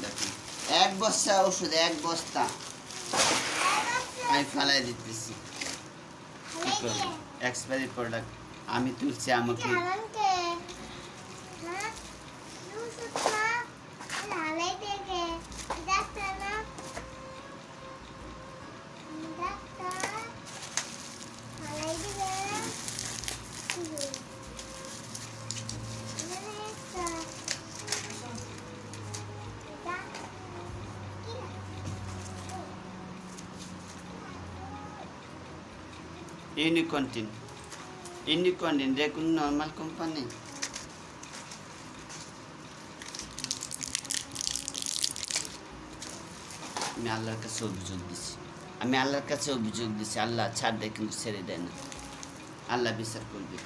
দেখুন 1 বস্তা ওষুধ 1 বস্তা আমি ফালাই দিতেছি এক্সপায়ারি প্রোডাক্ট আমি তুলছি আমাকে ইউনিকন্টিন দেখুন নর্মাল কোম্পানি আমি আল্লাহর কাছে অভিযোগ দিচ্ছি আল্লাহ ছাড় দেয় কিন্তু ছেড়ে দেয় না আল্লাহ বিচার করবে